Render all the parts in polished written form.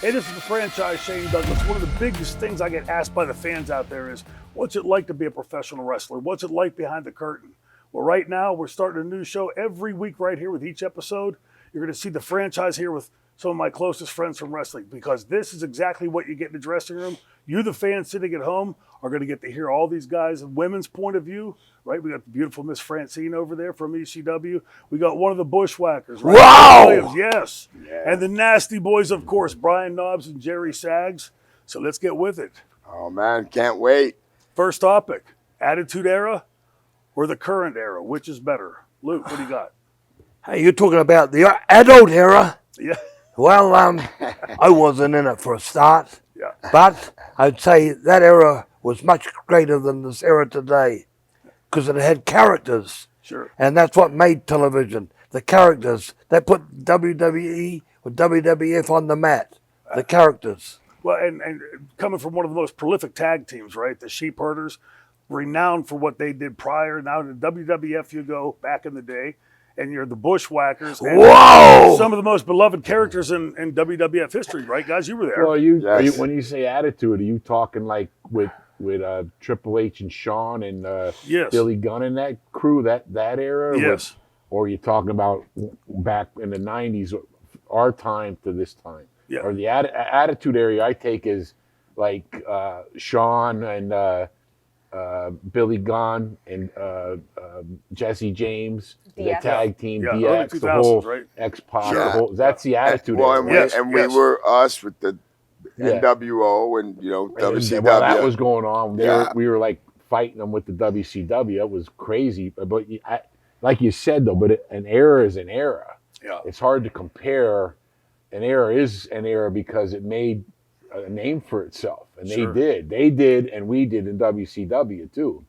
Hey, this is the franchise Shane Douglas. One of the biggest things I get asked by the fans out there is, what's it like to be a professional wrestler? What's it like behind the curtain? Well, right now, we're starting a new show every week right here with each episode. You're going to see the franchise here with some of my closest friends from wrestling, because this is exactly what you get in the dressing room. You, the fans sitting at home, are going to get to hear all these guys' and women's point of view, right? We got the beautiful Miss Francine over there from ECW. We got one of the Bushwhackers, right? Wow! Williams, yes. And the Nasty Boys, of course, Brian Knobbs and Jerry Sags. So let's get with it. Oh, man, can't wait. First topic, Attitude Era or the current era? Which is better? Luke, what do you got? Hey, you're talking about the adult era. Yeah. Well, I wasn't in it for a start, Yeah. but I'd say that era was much greater than this era today because it had characters, Sure. and that's what made television. The characters. They put WWE or WWF on the mat. The characters. Well, and coming from one of the most prolific tag teams, right? The Sheep Herders, renowned for what they did prior. Now to WWF you go back in the day, and you're the Bushwhackers. And Whoa! some of the most beloved characters in WWF history, right, guys? You were there. Well, Yes. when you say attitude, are you talking like with Triple H and Shawn and Yes. Billy Gunn and that crew, that era? Yes. Or are you talking about back in the 90s, our time to this time? Yeah. Or the attitude area I take is like Shawn and Billy Gunn and Jesse James, the DX. tag team, Yeah, early DX, the 2000s, whole right? X-Pac, Yeah. that's the attitude Well, area. and Yes. we were us with the Yeah. NWO and, WCW. Well, that was going on. Yeah. We were like fighting them with the WCW. It was crazy. But like you said, though, an era is an era. Yeah. It's hard to compare. An era is an era because it made a name for itself. And Sure. they did, and we did in WCW too.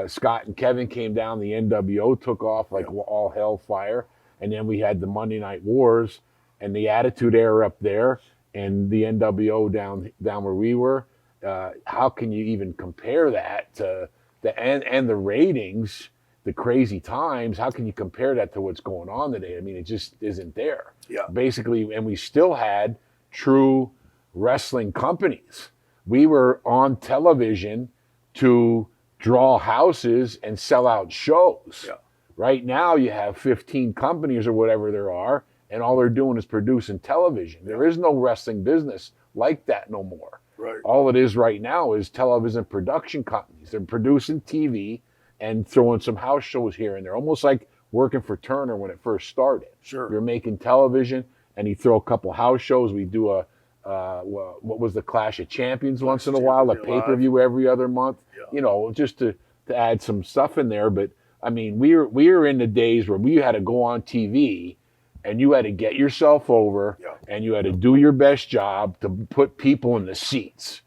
Scott and Kevin came down. The NWO took off like all hellfire. And then we had the Monday Night Wars and the Attitude Era up there and the NWO down where we were. How can you even compare that to and the ratings, the crazy times? How can you compare that to what's going on today? I mean, it just isn't there. Yeah. Basically, and we still had true wrestling companies. We were on television to draw houses and sell out shows. Yeah. Right now, you have 15 companies or whatever there are, and all they're doing is producing television. There is no wrestling business like that no more. Right. All it is right now is television production companies. They're producing TV and throwing some house shows here and there, almost like working for Turner when it first started. Sure. You're making television, and you throw a couple house shows. We do what was the Clash of Champions once in a while, a Champions pay-per-view every other month. Yeah. Just to add some stuff in there. But I mean, we were in the days where we had to go on TV, and you had to get yourself over, and you had to do your best job to put people in the seats.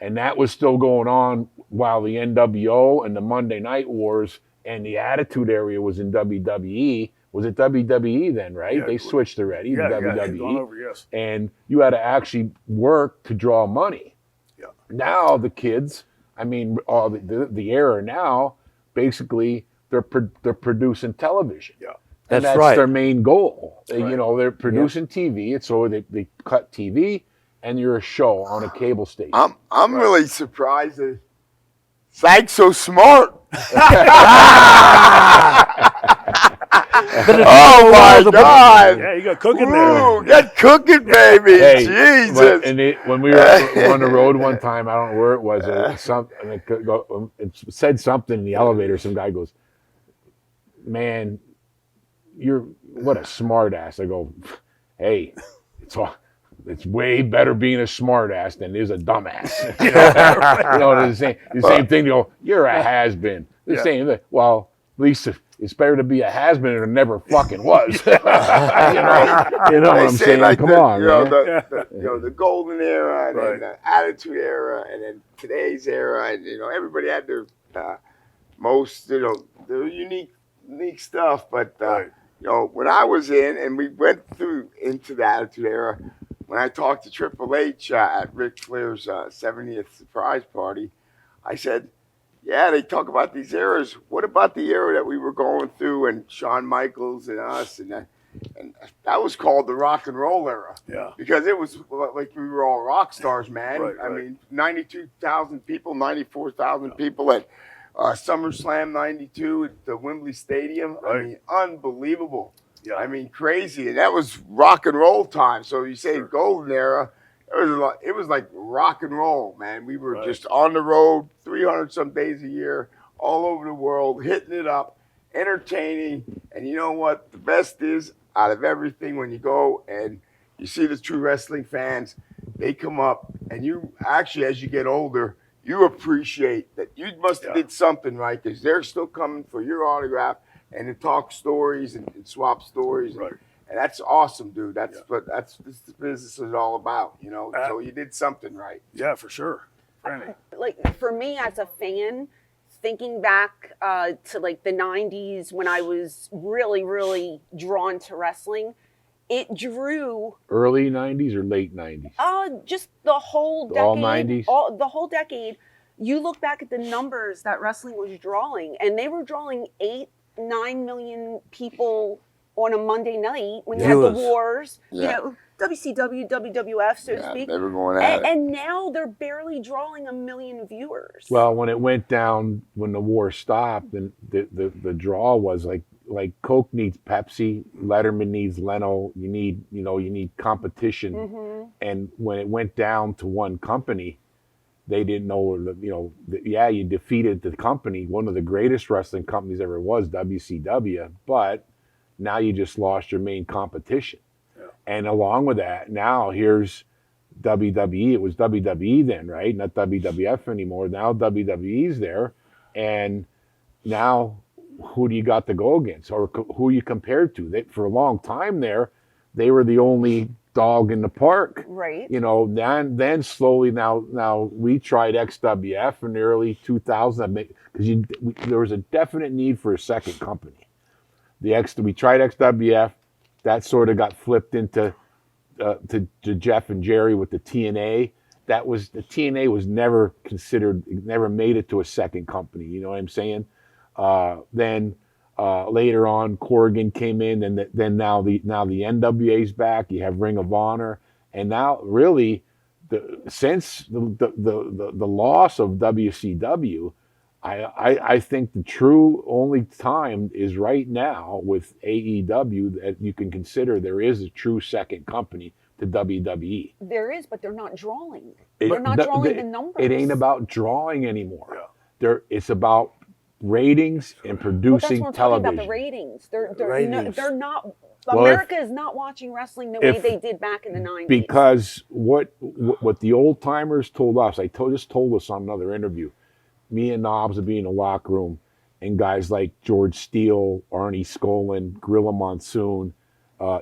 And that was still going on while the NWO and the Monday Night Wars and the Attitude Area was in WWE. Was it WWE then, right? Yeah, they switched already Yeah, to yeah, WWE. gone over, yes. And you had to actually work to draw money. Yeah. Now the kids, I mean, the era now, basically they're producing television. Yeah. And That's that's right. their main goal. Right. They're producing TV. It's so they cut TV, and you're a show on a cable station. I'm really surprised that Zach's so smart. Oh, my God. Yeah, you got cooking there. Ooh, get cooking, baby. Hey, Jesus. when we were on the road one time, I don't know where it was. It said something in the elevator. Some guy goes, "Man, what a smart ass." I go, "Hey, it's way better being a smart ass than it is a dumbass." The same thing. You go, "You're a has been." The same thing. Well, at least it's better to be a has been than it never fucking was. you know what I'm say saying? like Come the, on, you know, man. the golden era and Right. then the attitude era and then today's era, and everybody had their most their unique stuff. But Right. when I was in and we went into the attitude era, when I talked to Triple H at Ric Flair's 70th surprise party, I said, yeah, they talk about these eras. What about the era that we were going through and Shawn Michaels and us? And And that was called the rock and roll era. Yeah. Because it was like we were all rock stars, man. Right, I right. mean, 92,000 people, 94,000 people at SummerSlam 92 at the Wembley Stadium. Right. I mean, unbelievable. Yeah. I mean, crazy. And that was rock and roll time. So you say Sure. golden era, it was like rock and roll, man. We were Right. just on the road 300 some days a year, all over the world, hitting it up, entertaining. And you know what? The best is out of everything when you go and you see the true wrestling fans, they come up and you actually, as you get older, you appreciate that you must have Yeah. did something right because they're still coming for your autograph and to talk stories and swap stories. Right. And that's awesome, dude. That's Yeah. what this business is all about, you know. Uh, So you did something right. Yeah, for sure. Franny. Like for me as a fan, thinking back to like the 90s when I was really, really drawn to wrestling, it drew Early 90s or late 90s? just the whole decade. All 90s? The whole decade. You look back at the numbers that wrestling was drawing, and they were drawing 8-9 million people on a Monday night when you had the Viewers. wars, Yeah. you know, WCW, WWF, so to Yeah, speak. they were going at it. And now they're barely drawing 1 million viewers. Well, when it went down, when the war stopped, then the draw was like Coke needs Pepsi, Letterman needs Leno. You need competition. Mhm. And when it went down to one company, they didn't know. You defeated the company, one of the greatest wrestling companies ever was, WCW. But now you just lost your main competition. Yeah. And along with that, now here's WWE. It was WWE then, right? Not WWF anymore. Now WWE's there, and now who do you got to go against, or who are you compared to? For a long time there, they were the only dog in the park. Right. You know, then slowly now we tried XWF in the early 2000s because there was a definite need for a second company. We tried XWF, that sort of got flipped into to Jeff and Jerry with the TNA. The TNA was never considered, never made it to a second company. You know what I'm saying? Then later on, Corrigan came in, and then now the NWA's back. You have Ring of Honor, and now really, since the loss of WCW, I think the true only time is right now with AEW that you can consider there is a true second company to WWE. There is, but they're not drawing. It- They're not drawing the numbers. It ain't about drawing anymore. Yeah. It's about ratings and Well, that's producing what I'm talking television. about, the ratings. They're Ratings. they're not. Well, America is not watching wrestling the way if- they did back in the 90s. Because what the old timers told us, just told us on another interview. Me and Knobs would be in a locker room, and guys like George Steele, Arnie Skolin, Gorilla Monsoon,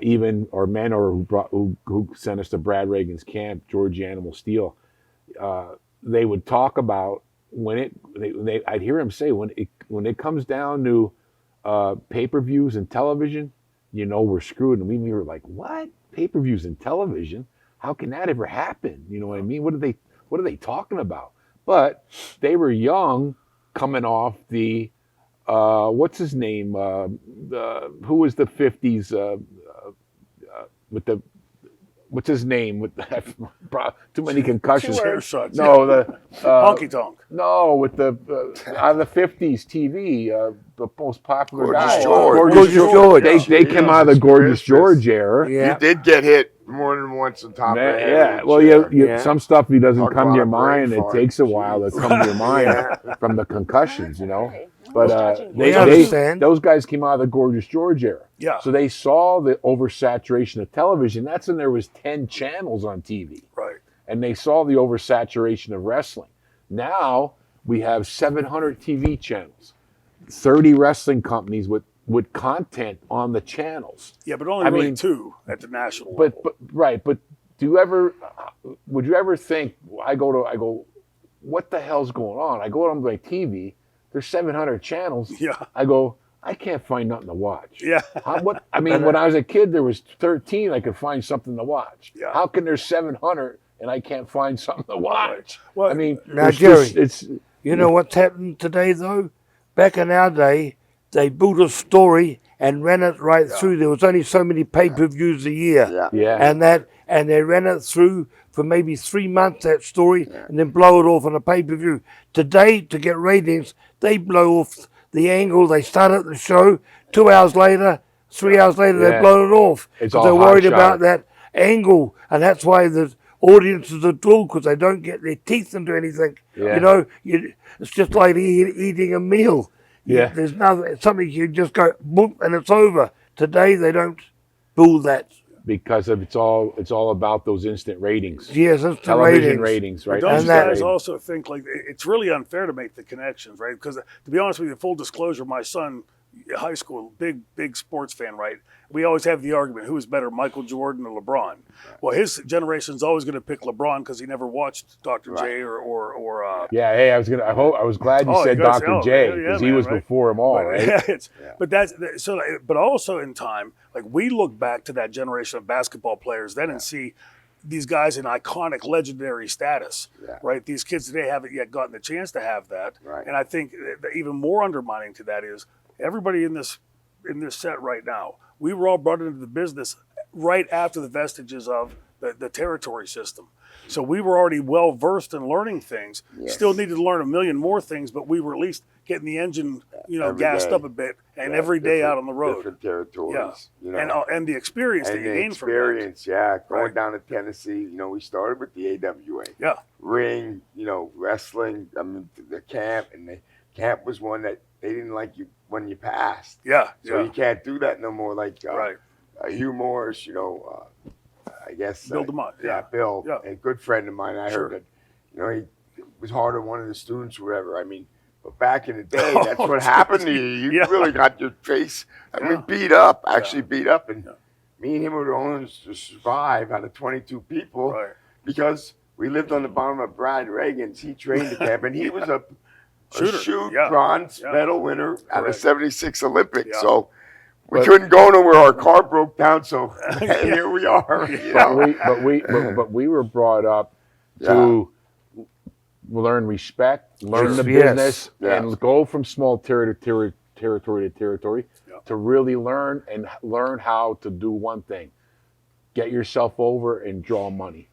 even our mentor who sent us to Brad Reagan's camp, George Animal Steele, they would talk about I'd hear him say when it comes down to pay-per-views and television, we're screwed. And we were like, what? Pay-per-views and television? How can that ever happen? You know what I mean? What are they talking about? But they were young, coming off the what's his name? Who was the 50s with the what's his name with too many concussions? Two Hair words. sucks. No, the Honky Tonk. no, with the out of the 50s TV, the most popular Gorgeous guy, George. Gorgeous George. They came out of the Jesus Gorgeous Christmas. George era. Yeah. You did get hit more than once on top of the head. Yeah, with a well, chair. you Yeah. some stuff he doesn't Talk come to about your a brain mind. It fart. takes a while to Jeez. come to your mind Yeah. from the concussions, Okay. But Nobody's judging We you. understand. those guys came out of the Gorgeous George era. Yeah. So they saw the oversaturation of television. That's when there was 10 channels on TV. Right. And they saw the oversaturation of wrestling. Now we have 700 TV channels, 30 wrestling companies with content on the channels. Yeah, but only I really mean- two at the national level. But would you ever think, I go, what the hell's going on? I go on my TV, there's 700 channels. Yeah. I go, I can't find nothing to watch. Yeah. When I was a kid, there was 13, I could find something to watch. Yeah. How can there's 700 and I can't find something to watch? Well, I mean, Now, it's Jerry, just- You know what's happened today, though? Back in our day, they built a story and ran it right through. There was only so many pay-per-views a year. Yeah. Yeah. And they ran it through for maybe 3 months, that story, and then blow it off on a pay-per-view. Today, to get ratings, they blow off the angle. They start at the show, 2 hours later, 3 hours later, they Yeah. blow it off. It's Because all they're worried hot about shot. that angle, and that's why the audiences are dull, because they don't get their teeth into anything. Yeah. You know, it's just like eating a meal. Yeah. There's nothing, something you just go, boom, and it's over. Today, they don't build that. Because of it's all about those instant ratings. Yes, it's the Television ratings. ratings, right? But don't And you that- guys also think like it's really unfair to make the connections, right? Because to be honest with you, full disclosure, my son, high school, big sports fan, right? We always have the argument: who is better, Michael Jordan or LeBron? Well, his generation's always going to pick LeBron because he never watched Dr. J or Yeah, hey, I was glad you Oh, said you guys- Dr. oh, J yeah, because he man, was right? before them all, But, right? but that's so. But also in time, like we look back to that generation of basketball players then and see these guys in iconic, legendary status, Yeah. right? These kids today haven't yet gotten the chance to have that, Right. and I think that even more undermining to that is everybody in this set right now. We were all brought into the business right after the vestiges of the territory system. So we were already well versed in learning things. Yes. Still needed to learn a million more things, but we were at least getting the engine, Every gassed day. up a bit, and Yeah, every day different- out on the road. Different territories. Yeah, You know. and the experience And that you the gain from that. experience, yeah. Going Right. down to Tennessee, we started with the AWA. Yeah, Ring, wrestling. I mean, the camp, and the camp was one that they didn't like you when you passed. yeah, So yeah. you can't do that no more. Like Right. Hugh Morris, I guess. Bill DeMott, yeah. Bill, Yeah. a good friend of mine. I Sure. heard that, he was hard on one of the students, or whatever. I mean, but back in the day, that's Oh, what happened to you. You yeah. really got your face, Yeah. beat up, actually beat up. And Yeah. me and him were the only ones to survive out of 22 people Right. because we lived on the bottom of Brad Reagan's. He trained the camp, and he was a Shooter, shoot yeah. bronze Yeah. medal winner out of Correct. 76 Olympics. Yeah. So we But- couldn't go nowhere. Our car broke down, so here we are. you know. But we were brought up to learn respect, learn the Yes. business, Yeah. and go from small territory to territory Yeah. to really learn how to do one thing: get yourself over and draw money.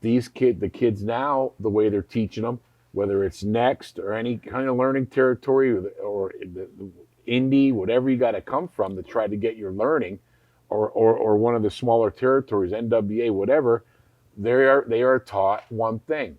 The kids now, the way they're teaching them, whether it's next or any kind of learning territory or the indie, whatever you got to come from to try to get your learning, or one of the smaller territories, NWA, whatever, they are taught one thing: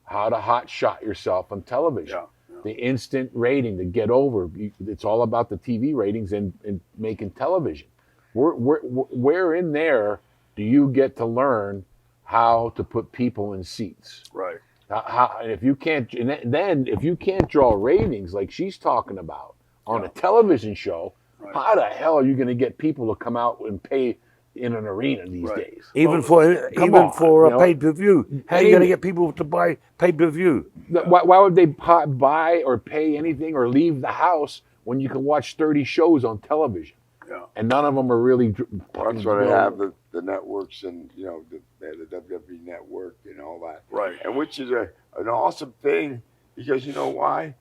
how to hot shot yourself on television. Yeah. The instant rating to get over. It's all about the TV ratings and making television. Where in there do you get to learn how to put people in seats? Right. And if you can't, and then if you can't draw ratings like she's talking about on a television show, Right. how the hell are you going to get people to come out and pay in an arena these Right. days? Even Come for on, a pay-per-view. How are you going to get people to buy pay-per-view? Why would they buy or pay anything or leave the house when you can watch 30 shows on television? Yeah. And none of them are really. That's why they have the networks and they have the WWE network and all that. Right. And which is an awesome thing because you know why?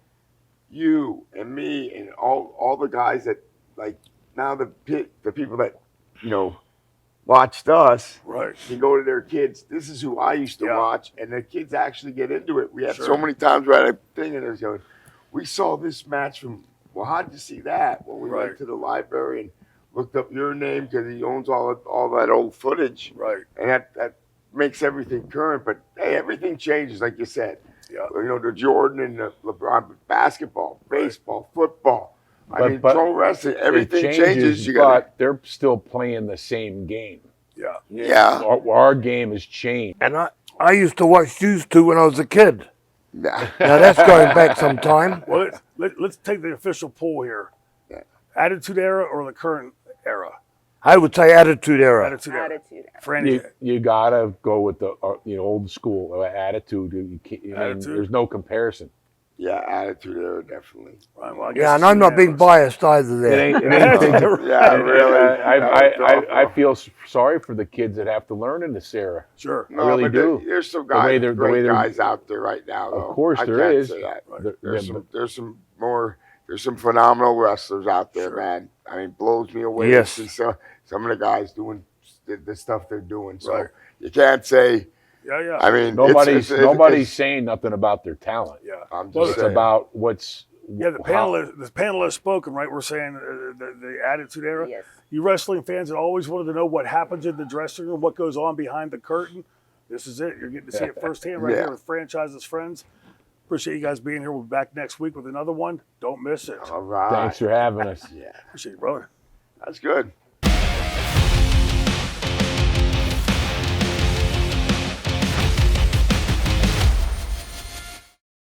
You and me and all the guys that like now the people that watched us Right. can go to their kids. This is who I used to Yeah. watch, and the kids actually get into it. We had Sure. so many times where I had a thing and it was going, we saw this match from. Well, how'd you see that? Well, we Right. went to the library and looked up your name because he owns all that old footage, Right. and that makes everything current. But hey, everything changes, like you said. Yeah. The Jordan and the LeBron, basketball, baseball, football. But pro wrestling, everything it changes. You but got they're still playing the same game. Yeah. yeah. Our game has changed. And I used to watch these two when I was a kid. Nah. Now that's going back some time. Well, let's take the official poll here. Yeah. Attitude era or the current era? I would say Attitude Era. Attitude era. Attitude. Franny, You gotta go with the old school attitude. You can't, Attitude. there's no comparison. Yeah, attitude era, definitely. right, well, I guess Yeah, and it's I'm not being unanimous. biased either It there. ain't, it ain't big. Yeah, really. I feel sorry for the kids that have to learn in this era. Sure. No, really but do. There's some The way guys, they're- the way great they're- guys out there right now. Though. Of course I there can't is. say that. Right. There's some there's some phenomenal wrestlers out there, Sure. man. I mean, blows me away. Yes. to see some of the guys doing the stuff they're doing. So Right. you can't say. Yeah. I mean, Nobody's saying nothing about their talent. Yeah. I'm Well, just It's saying. about what's Yeah, the panel has spoken, right? We're saying the Attitude Era. Yes. You wrestling fans that always wanted to know what happens in the dressing room, what goes on behind the curtain. This is it. You're getting to see it firsthand right Yeah. here with Franchise's Friends. Appreciate you guys being here. We'll be back next week with another one. Don't miss it. All right. Thanks for having us. Yeah, Appreciate you, brother. that's good.